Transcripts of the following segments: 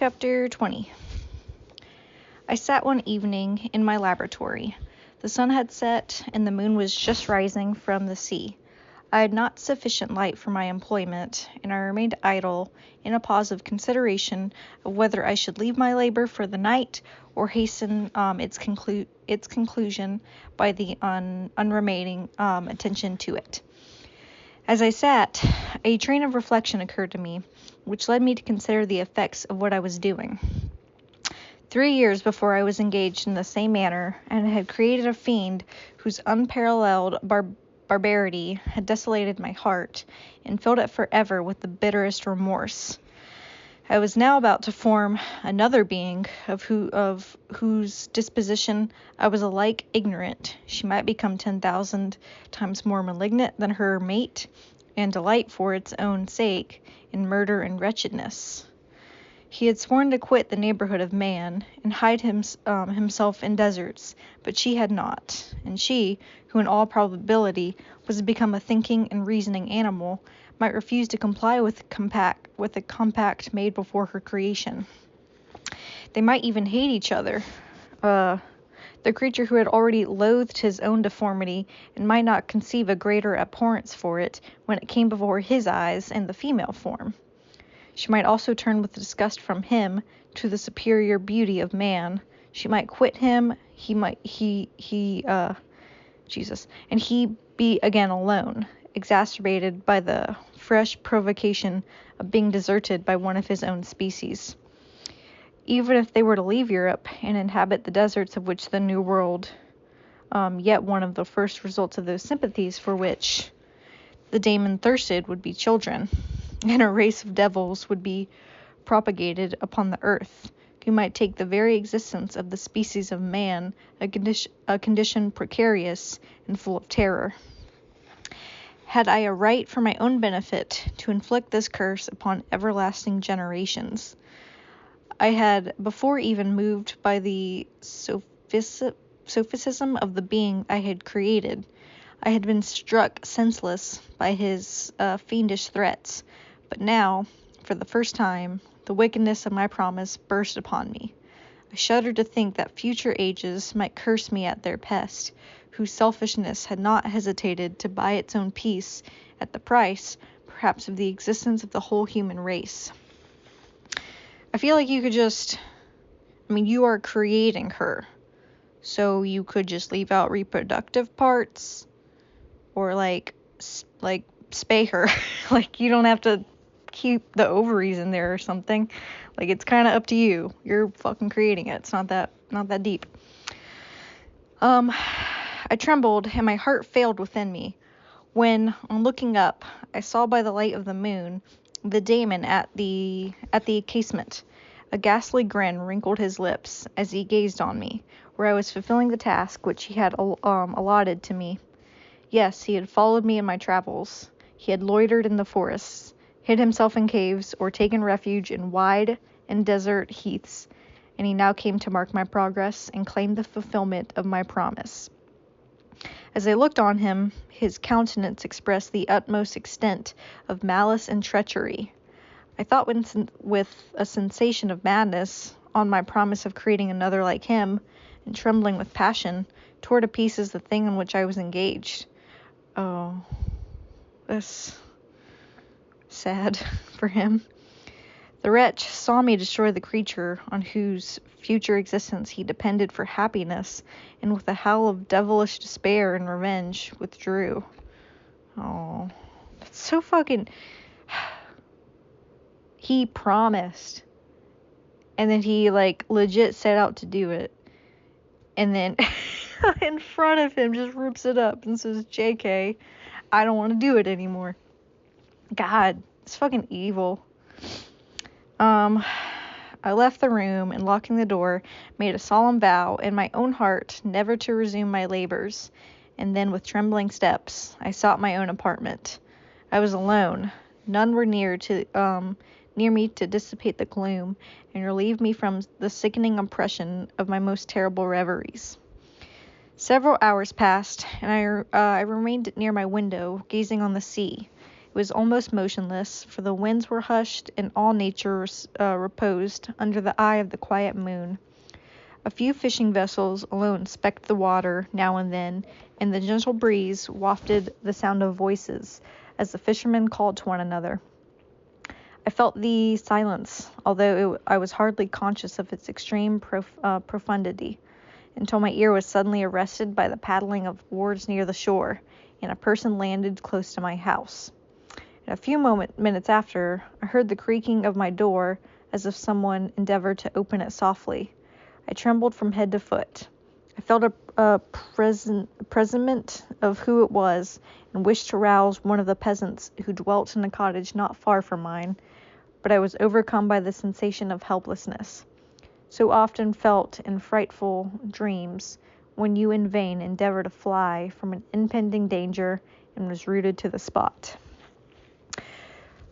Chapter 20. I sat one evening in my laboratory. The sun had set, and the moon was just rising from the sea. I had not sufficient light for my employment, and I remained idle in a pause of consideration of whether I should leave my labor for the night or hasten its conclusion by the unremitting attention to it. As I sat, a train of reflection occurred to me, which led me to consider the effects of what I was doing. 3 years before I was engaged in the same manner, and had created a fiend whose unparalleled barbarity had desolated my heart, and filled it forever with the bitterest remorse. I was now about to form another being of whose disposition I was alike ignorant. She might become 10,000 times more malignant than her mate, and delight for its own sake in murder and wretchedness. He had sworn to quit the neighborhood of man, and hide himself in deserts, but she had not, and she, who in all probability was to become a thinking and reasoning animal, might refuse to comply with the compact made before her creation. They might even hate each other. The creature who had already loathed his own deformity, and might not conceive a greater abhorrence for it when it came before his eyes in the female form. She might also turn with disgust from him to the superior beauty of man. She might quit him, and he be again alone, exacerbated by the fresh provocation of being deserted by one of his own species. Even if they were to leave Europe and inhabit the deserts of which the New World, yet one of the first results of those sympathies for which the daemon thirsted would be children, and a race of devils would be propagated upon the earth, who might take the very existence of the species of man a condition precarious and full of terror. Had I a right for my own benefit to inflict this curse upon everlasting generations? I had before even moved by the sophism of the being I had created. I had been struck senseless by his fiendish threats, but now, for the first time, the wickedness of my promise burst upon me. I shuddered to think that future ages might curse me at their pest, whose selfishness had not hesitated to buy its own peace at the price, perhaps, of the existence of the whole human race. I feel like you could you are creating her, so you could just leave out reproductive parts, or like spay her. Like, you don't have to keep the ovaries in there or something. Like, it's kind of up to you. You're fucking creating it. It's not that deep. I trembled, and my heart failed within me, when, on looking up, I saw by the light of the moon the daemon at the casement. A ghastly grin wrinkled his lips as he gazed on me, where I was fulfilling the task which he had allotted to me. Yes, he had followed me in my travels. He had loitered in the forests, hid himself in caves, or taken refuge in wide and desert heaths, and he now came to mark my progress and claim the fulfillment of my promise. As I looked on him, his countenance expressed the utmost extent of malice and treachery. I thought with a sensation of madness on my promise of creating another like him, and trembling with passion, tore to pieces the thing in which I was engaged. Oh, that's sad for him. The wretch saw me destroy the creature on whose future existence he depended for happiness, and with a howl of devilish despair and revenge, withdrew. Oh, that's so fucking... He promised, and then he, legit set out to do it, and then in front of him just rips it up and says, JK, I don't want to do it anymore. God, it's fucking evil. I left the room, and locking the door, made a solemn vow in my own heart never to resume my labors, and then with trembling steps I sought my own apartment. I was alone. None were near me to dissipate the gloom and relieve me from the sickening oppression of my most terrible reveries. Several hours passed, and I remained near my window, gazing on the sea. It was almost motionless, for the winds were hushed and all nature reposed under the eye of the quiet moon. A few fishing vessels alone specked the water now and then, and the gentle breeze wafted the sound of voices as the fishermen called to one another. I felt the silence, although I was hardly conscious of its extreme profundity, until my ear was suddenly arrested by the paddling of oars near the shore, and a person landed close to my house. In a few minutes after, I heard the creaking of my door, as if someone endeavored to open it softly. I trembled from head to foot. I felt a presentiment of who it was, and wished to rouse one of the peasants who dwelt in a cottage not far from mine, but I was overcome by the sensation of helplessness, so often felt in frightful dreams, when you in vain endeavor to fly from an impending danger, and was rooted to the spot.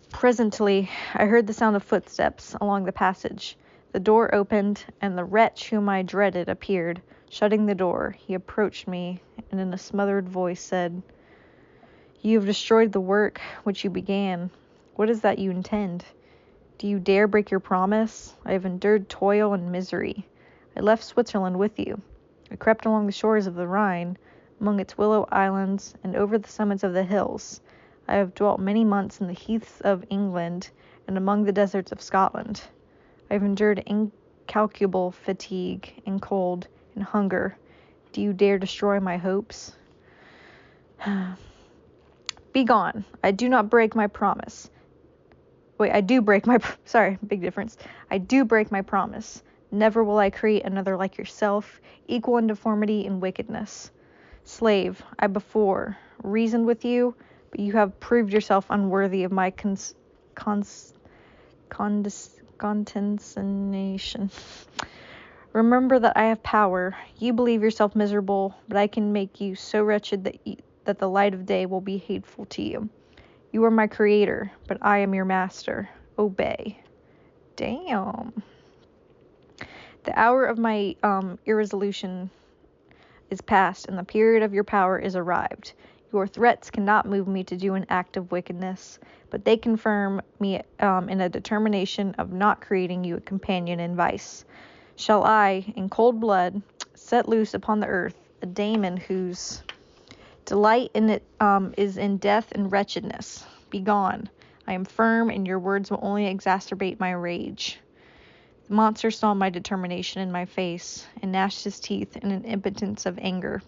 Presently, I heard the sound of footsteps along the passage. The door opened, and the wretch whom I dreaded appeared. Shutting the door, he approached me, and in a smothered voice said, "You have destroyed the work which you began. What is that you intend? Do you dare break your promise? I have endured toil and misery. I left Switzerland with you. I crept along the shores of the Rhine, among its willow islands, and over the summits of the hills. I have dwelt many months in the heaths of England, and among the deserts of Scotland. I have endured incalculable fatigue, and cold, and hunger. Do you dare destroy my hopes? Begone. I do not break my promise. I do break my promise. Never will I create another like yourself, equal in deformity and wickedness. Slave, I before reasoned with you, but you have proved yourself unworthy of my condescension. Remember that I have power. You believe yourself miserable, but I can make you so wretched that the light of day will be hateful to you. You are my creator, but I am your master. Obey." Damn. The hour of my irresolution is past, and the period of your power is arrived. Your threats cannot move me to do an act of wickedness, but they confirm me in a determination of not creating you a companion in vice. Shall I, in cold blood, set loose upon the earth a daemon whose delight in it is in death and wretchedness? Begone. I am firm, and your words will only exacerbate my rage. The monster saw my determination in my face, and gnashed his teeth in an impotence of anger.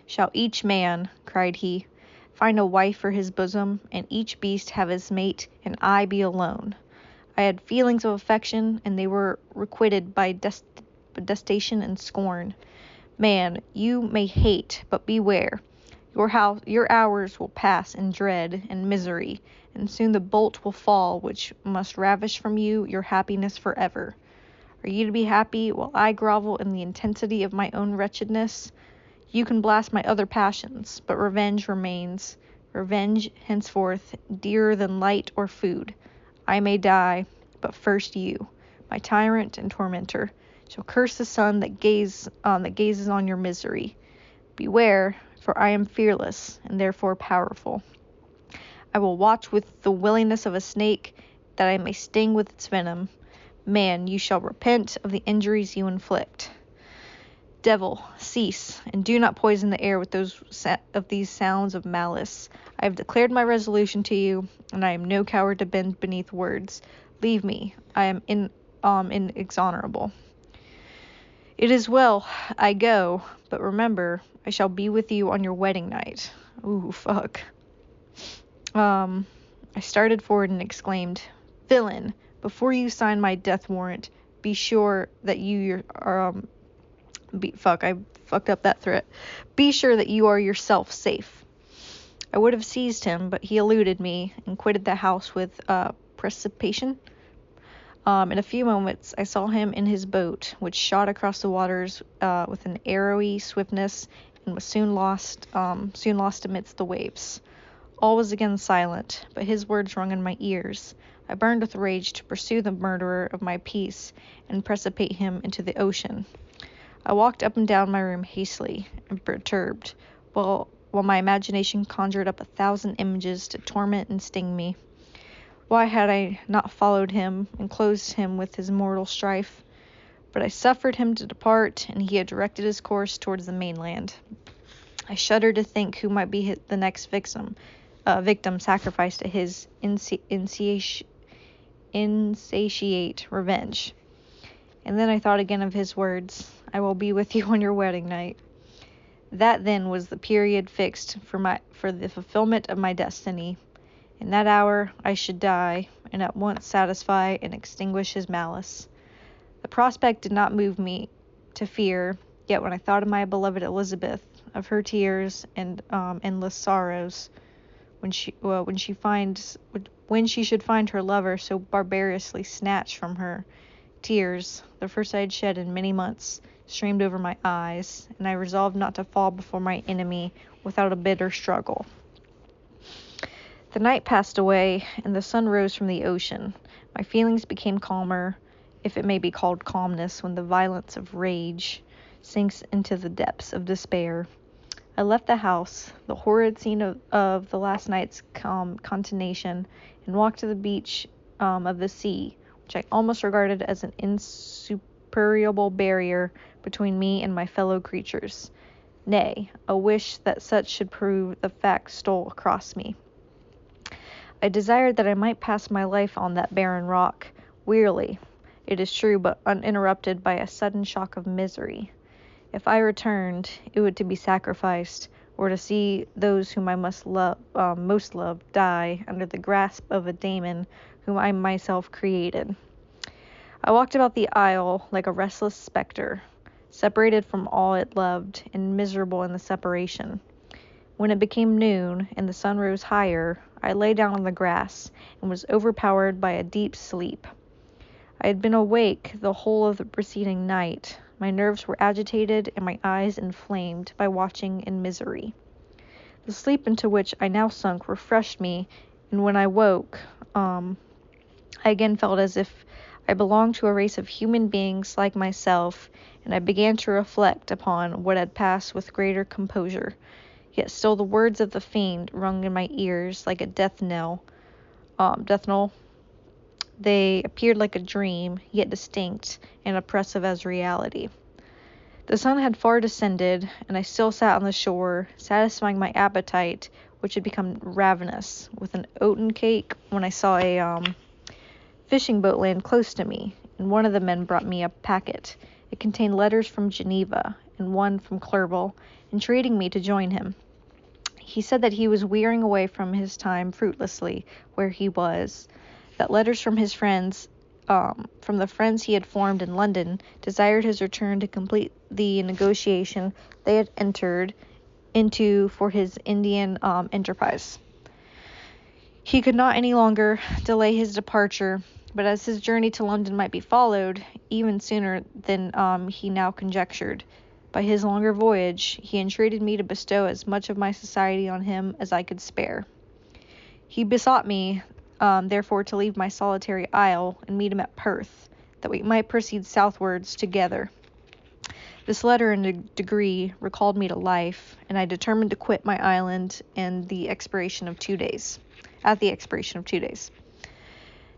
"Shall each man," cried he, "find a wife for his bosom, and each beast have his mate, and I be alone? I had feelings of affection, and they were requited by detestation and scorn. Man, you may hate, but beware. Your hours will pass in dread and misery, and soon the bolt will fall which must ravish from you your happiness forever. Are you to be happy while I grovel in the intensity of my own wretchedness? You can blast my other passions, but revenge remains. Revenge, henceforth, dearer than light or food. I may die, but first you, my tyrant and tormentor, shall curse the sun that gazes on your misery. Beware, for I am fearless, and therefore powerful. I will watch with the willingness of a snake, that I may sting with its venom. Man, you shall repent of the injuries you inflict. Devil, cease, and do not poison the air with these sounds of malice. I have declared my resolution to you, and I am no coward to bend beneath words. Leave me. I am inexorable. It is well, I go, but remember, I shall be with you on your wedding night." Ooh, fuck. I started forward and exclaimed, "Villain, before you sign my death warrant, be sure that you are, I fucked up that threat. Be sure that you are yourself safe." I would have seized him, but he eluded me and quitted the house with precipitation. In a few moments, I saw him in his boat, which shot across the waters with an arrowy swiftness, and was soon lost amidst the waves. All was again silent, but his words rung in my ears. I burned with rage to pursue the murderer of my peace and precipitate him into the ocean. I walked up and down my room hastily and perturbed, while while my imagination conjured up 1,000 images to torment and sting me. Why had I not followed him and closed him with his mortal strife? But I suffered him to depart, and he had directed his course towards the mainland. I shuddered to think who might be the next victim sacrificed to his insatiate revenge. And then I thought again of his words, "I will be with you on your wedding night." That then was the period fixed for the fulfillment of my destiny. In that hour I should die, and at once satisfy and extinguish his malice. The prospect did not move me to fear, yet when I thought of my beloved Elizabeth, of her tears and endless sorrows, when she should find her lover so barbarously snatched from her, tears, the first I had shed in many months, streamed over my eyes, and I resolved not to fall before my enemy without a bitter struggle. The night passed away, and the sun rose from the ocean. My feelings became calmer, if it may be called calmness when the violence of rage sinks into the depths of despair. I left the house, the horrid scene of the last night's contamination, and walked to the beach of the sea, which I almost regarded as an insuperable barrier between me and my fellow creatures. Nay, a wish that such should prove the fact stole across me. I desired that I might pass my life on that barren rock, wearily, it is true, but uninterrupted by a sudden shock of misery. If I returned, it would to be sacrificed, or to see those whom I most love die under the grasp of a demon whom I myself created. I walked about the isle like a restless spectre, separated from all it loved, and miserable in the separation. When it became noon, and the sun rose higher, I lay down on the grass, and was overpowered by a deep sleep. I had been awake the whole of the preceding night. My nerves were agitated, and my eyes inflamed by watching and misery. The sleep into which I now sunk refreshed me, and when I woke, I again felt as if I belonged to a race of human beings like myself, and I began to reflect upon what had passed with greater composure. Yet still the words of the fiend rung in my ears like a death knell. They appeared like a dream, yet distinct and oppressive as reality. The sun had far descended, and I still sat on the shore, satisfying my appetite, which had become ravenous, with an oaten cake, when I saw a fishing boat land close to me, and one of the men brought me a packet. It contained letters from Geneva, and one from Clerval, entreating me to join him. He said that he was wearing away from his time fruitlessly where he was, that letters from his friends, from the friends he had formed in London, desired his return to complete the negotiation they had entered into for his Indian enterprise. He could not any longer delay his departure, but as his journey to London might be followed even sooner than he now conjectured by his longer voyage, he entreated me to bestow as much of my society on him as I could spare. He besought me, therefore, to leave my solitary isle and meet him at Perth, that we might proceed southwards together. This letter in a degree recalled me to life, and I determined to quit my island at the expiration of 2 days.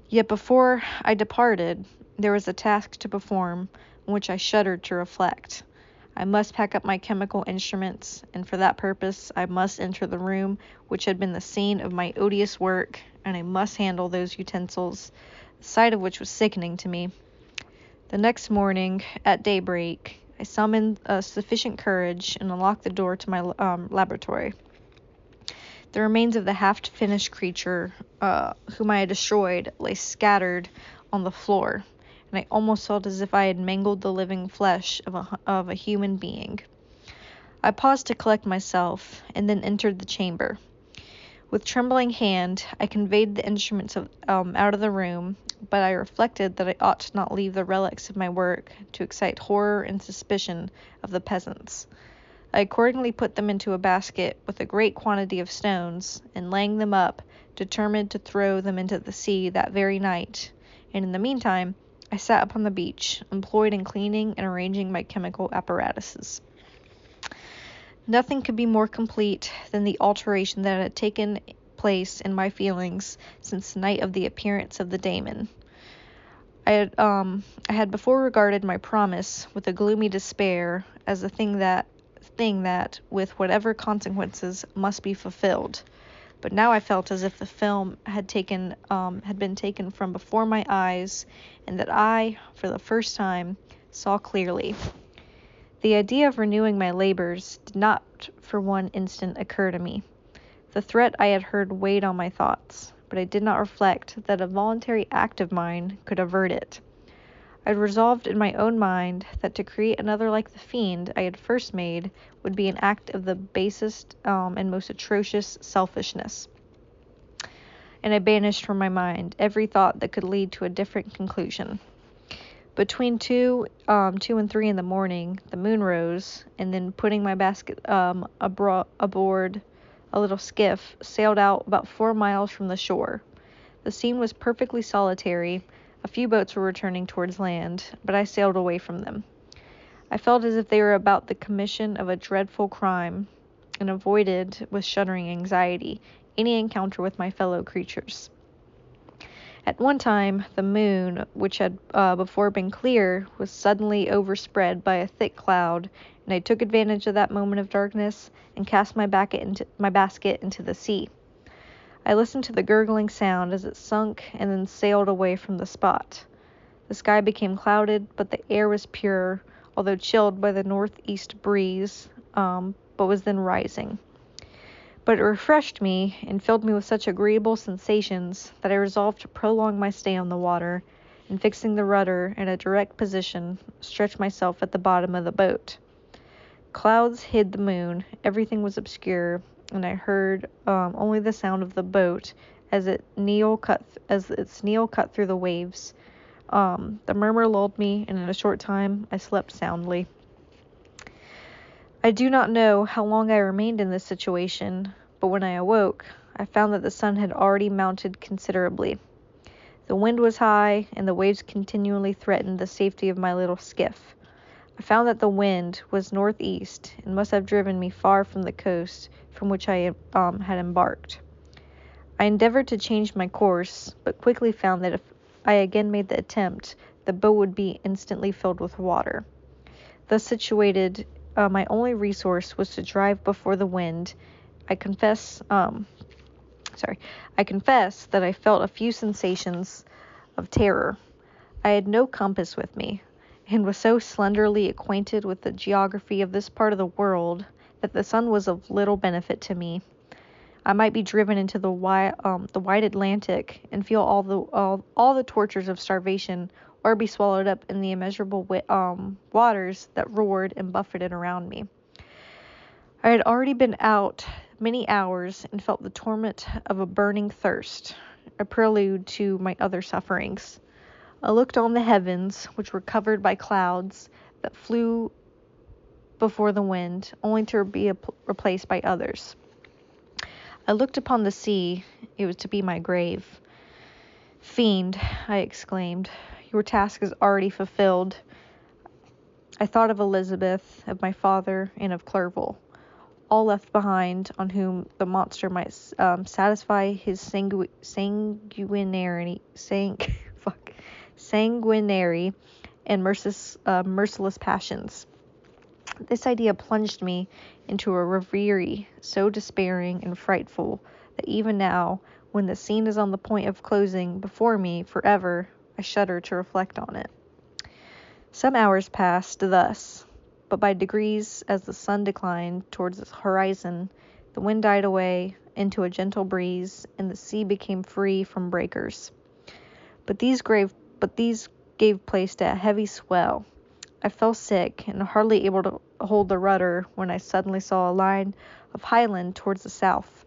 Yet before I departed, there was a task to perform on which I shuddered to reflect. I must pack up my chemical instruments, and for that purpose I must enter the room which had been the scene of my odious work, and I must handle those utensils, the sight of which was sickening to me. The next morning, at daybreak, I summoned sufficient courage and unlocked the door to my laboratory. The remains of the half-finished creature whom I had destroyed lay scattered on the floor, and I almost felt as if I had mangled the living flesh of a human being. I paused to collect myself, and then entered the chamber. With trembling hand, I conveyed the instruments out of the room, but I reflected that I ought not leave the relics of my work to excite horror and suspicion of the peasants. I accordingly put them into a basket with a great quantity of stones, and laying them up, determined to throw them into the sea that very night, and in the meantime I sat upon the beach, employed in cleaning and arranging my chemical apparatuses. Nothing could be more complete than the alteration that had taken place in my feelings since the night of the appearance of the daemon. I had before regarded my promise with a gloomy despair as a thing that, with whatever consequences, must be fulfilled. But now I felt as if the film had been taken from before my eyes, and that I, for the first time, saw clearly. The idea of renewing my labors did not for one instant occur to me. The threat I had heard weighed on my thoughts, but I did not reflect that a voluntary act of mine could avert it. I had resolved in my own mind that to create another like the fiend I had first made would be an act of the basest and most atrocious selfishness. And I banished from my mind every thought that could lead to a different conclusion. Between 2 and 3 in the morning, the moon rose, and then putting my basket aboard a little skiff, sailed out about 4 miles from the shore. The scene was perfectly solitary. A few boats were returning towards land, but I sailed away from them. I felt as if they were about the commission of a dreadful crime, and avoided, with shuddering anxiety, any encounter with my fellow creatures. At one time, the moon, which had before been clear, was suddenly overspread by a thick cloud, and I took advantage of that moment of darkness and cast my basket into the sea. I listened to the gurgling sound as it sunk and then sailed away from the spot. The sky became clouded, but the air was pure, although chilled by the northeast breeze, but was then rising. But it refreshed me and filled me with such agreeable sensations that I resolved to prolong my stay on the water, and fixing the rudder in a direct position, stretch myself at the bottom of the boat. Clouds hid the moon, everything was obscure, and I heard only the sound of the boat as its kneel cut through the waves. The murmur lulled me, and in a short time I slept soundly. I do not know how long I remained in this situation, but when I awoke, I found that the sun had already mounted considerably. The wind was high, and the waves continually threatened the safety of my little skiff. I found that the wind was northeast, and must have driven me far from the coast from which I had embarked. I endeavored to change my course, but quickly found that if I again made the attempt, the boat would be instantly filled with water. Thus situated, my only resource was to drive before the wind. I confess that I felt a few sensations of terror. I had no compass with me, and was so slenderly acquainted with the geography of this part of the world that the sun was of little benefit to me. I might be driven into the wide Atlantic and feel all the tortures of starvation, or be swallowed up in the immeasurable waters that roared and buffeted around me. I had already been out many hours and felt the torment of a burning thirst, a prelude to my other sufferings. I looked on the heavens, which were covered by clouds that flew before the wind, only to be replaced by others. I looked upon the sea. It was to be my grave. "Fiend," I exclaimed, "your task is already fulfilled." I thought of Elizabeth, of my father, and of Clerval, all left behind, on whom the monster might satisfy his sanguinary and merciless passions. This idea plunged me into a reverie so despairing and frightful that even now, when the scene is on the point of closing before me forever, I shudder to reflect on it. Some hours passed thus, but by degrees, as the sun declined towards the horizon, the wind died away into a gentle breeze, and the sea became free from breakers. But these gave place to a heavy swell. I fell sick and hardly able to hold the rudder when I suddenly saw a line of highland towards the south.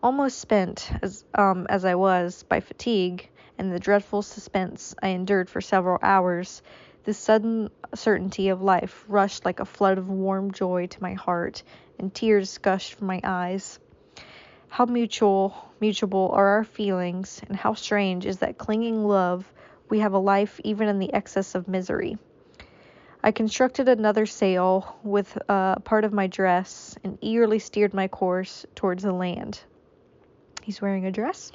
Almost spent as I was by fatigue and the dreadful suspense I endured for several hours, this sudden certainty of life rushed like a flood of warm joy to my heart, and tears gushed from my eyes. How mutual are our feelings, and how strange is that clinging love we have a life even in the excess of misery. I constructed another sail with part of my dress and eagerly steered my course towards the land. He's wearing a dress.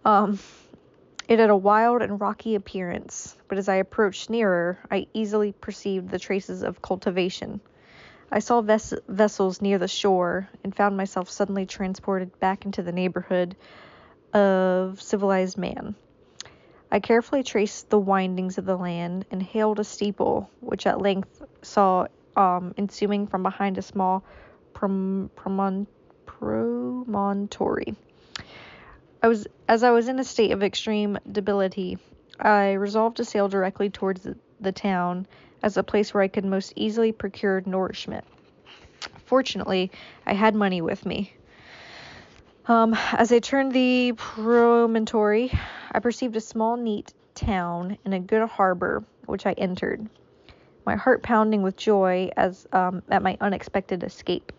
It had a wild and rocky appearance, but as I approached nearer, I easily perceived the traces of cultivation. I saw vessels near the shore and found myself suddenly transported back into the neighborhood of civilized man. I carefully traced the windings of the land and hailed a steeple, which at length saw ensuing from behind a small promontory. As I was in a state of extreme debility, I resolved to sail directly towards the town as a place where I could most easily procure nourishment. Fortunately, I had money with me. As I turned the promontory, I perceived a small, neat town and a good harbor, which I entered, my heart pounding with joy as at my unexpected escape.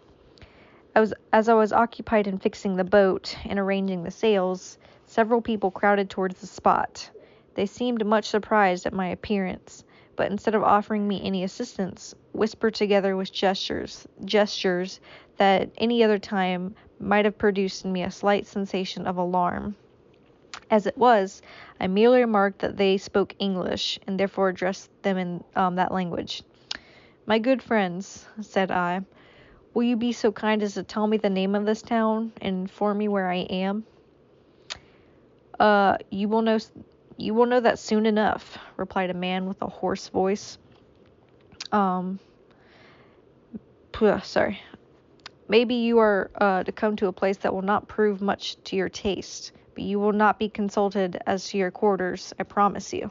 As I was occupied in fixing the boat and arranging the sails, several people crowded towards the spot. They seemed much surprised at my appearance, but instead of offering me any assistance, whispered together with gestures that at any other time might have produced in me a slight sensation of alarm. As it was, I merely remarked that they spoke English, and therefore addressed them in that language. "My good friends," said I, "will you be so kind as to tell me the name of this town and inform me where I am?" You will know that soon enough," replied a man with a hoarse voice. Maybe you are to come to a place that will not prove much to your taste, but you will not be consulted as to your quarters, I promise you.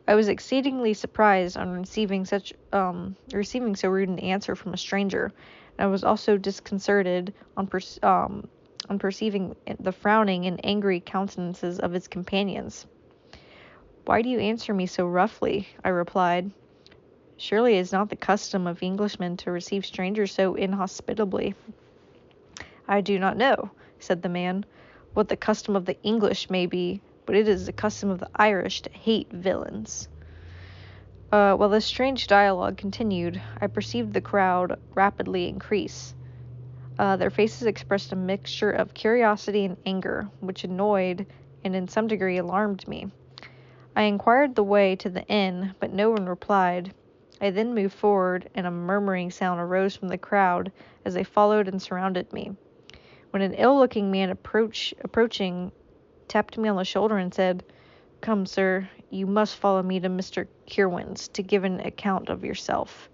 I was exceedingly surprised on receiving so rude an answer from a stranger, and I was also disconcerted on perceiving the frowning and angry countenances of his companions. "Why do you answer me so roughly?" I replied. "Surely it is not the custom of Englishmen to receive strangers so inhospitably." "I do not know," said the man, "what the custom of the English may be, but it is the custom of the Irish to hate villains." While this strange dialogue continued, I perceived the crowd rapidly increase. Their faces expressed a mixture of curiosity and anger, which annoyed and in some degree alarmed me. I inquired the way to the inn, but no one replied. I then moved forward, and a murmuring sound arose from the crowd as they followed and surrounded me, when an ill-looking man approaching tapped me on the shoulder and said, "Come, sir, you must follow me to Mr. Kirwan's to give an account of yourself."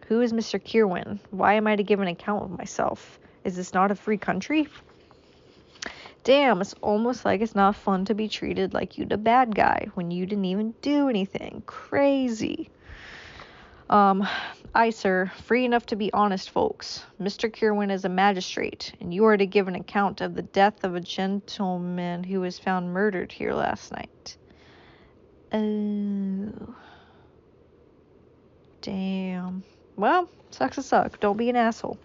"Who is Mr. Kirwan? Why am I to give an account of myself? Is this not a free country?" "Damn, it's almost like it's not fun to be treated like you the bad guy when you didn't even do anything. Crazy." "Aye, sir, free enough to be honest folks. Mr. Kirwan is a magistrate, and you are to give an account of the death of a gentleman who was found murdered here last night." "Oh. Damn. Well, sucks to suck. Don't be an asshole."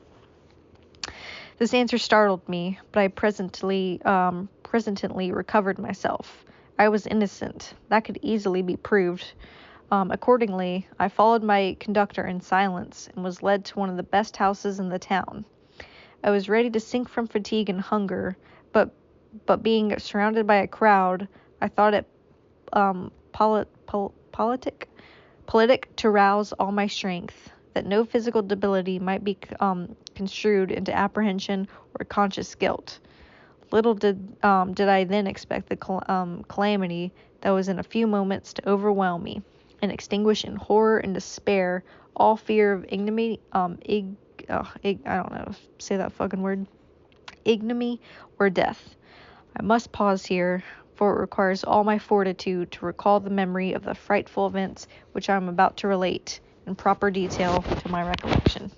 This answer startled me, but I presently recovered myself. I was innocent. That could easily be proved. Accordingly, I followed my conductor in silence and was led to one of the best houses in the town. I was ready to sink from fatigue and hunger, but being surrounded by a crowd, I thought it politic to rouse all my strength, that no physical debility might be construed into apprehension or conscious guilt. Little did I then expect the calamity that was in a few moments to overwhelm me and extinguish in horror and despair all fear of ignominy. I don't know, say that fucking word. Ignominy or death. I must pause here, for it requires all my fortitude to recall the memory of the frightful events which I am about to relate in proper detail to my recollection.